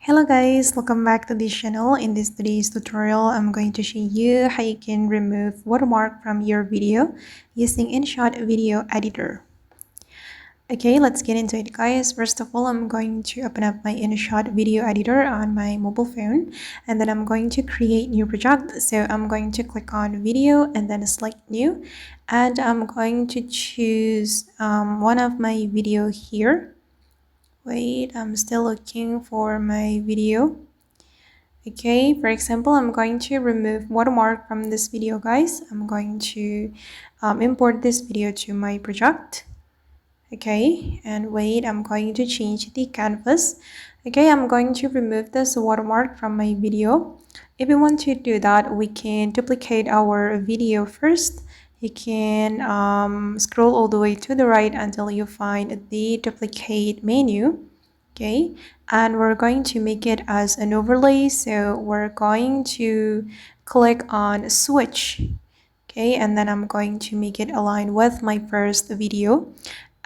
Hello guys, welcome back to this channel. In today's tutorial, I'm going to show you how you can remove watermark from your video using InShot video editor. Okay, let's get into it guys. First of all, I'm going to open up my InShot video editor on my mobile phone, and then I'm going to create new project. So I'm going to click on video and then select new, and I'm going to choose one of my video here. Wait, I'm still looking for my video. Okay, for example, I'm going to remove watermark from this video guys. I'm going to import this video to my project. Okay, and wait, I'm going to change the canvas. Okay, I'm going to remove this watermark from my video. If you want to do that, we can duplicate our video first. You can scroll all the way to the right until you find the duplicate menu. Okay, and we're going to make it as an overlay, so we're going to click on switch. Okay, and then I'm going to make it align with my first video.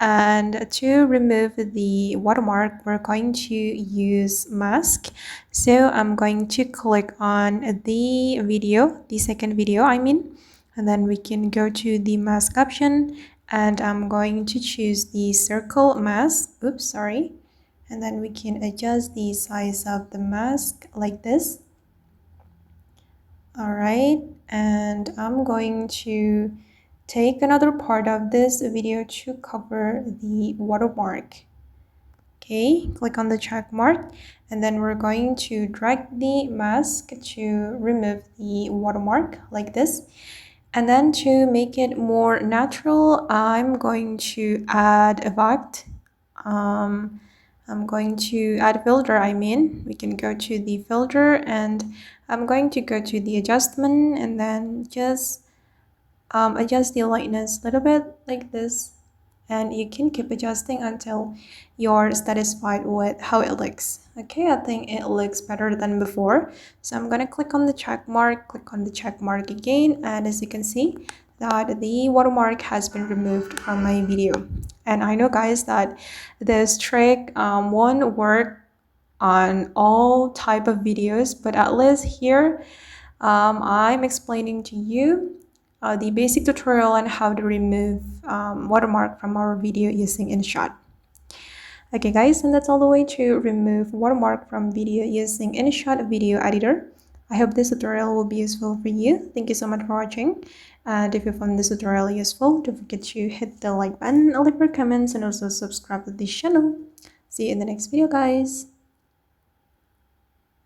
And to remove the watermark, we're going to use mask. So I'm going to click on the video, the second video I mean, and then we can go to the mask option, and I'm going to choose the circle mask. Oops, sorry. And then we can adjust the size of the mask like this. All right, and I'm going to take another part of this video to cover the watermark. Okay, click on the check mark, and then we're going to drag the mask to remove the watermark like this. And then to make it more natural, I'm going to add effect. I'm going to add filter, we can go to the filter, and I'm going to go to the adjustment and then just adjust the lightness a little bit like this, and you can keep adjusting until you're satisfied with how it looks. Okay, I think it looks better than before, so I'm gonna click on the check mark, click on the check mark again, and as you can see that the watermark has been removed from my video. And I know guys that this trick won't work on all type of videos, but at least here I'm explaining to you the basic tutorial on how to remove watermark from our video using InShot. Okay guys, and that's all the way to remove watermark from video using InShot video editor. I hope this tutorial will be useful for you. Thank you so much for watching. And if you found this tutorial useful, don't forget to hit the like button, leave your comments, and also subscribe to this channel. See you in the next video guys.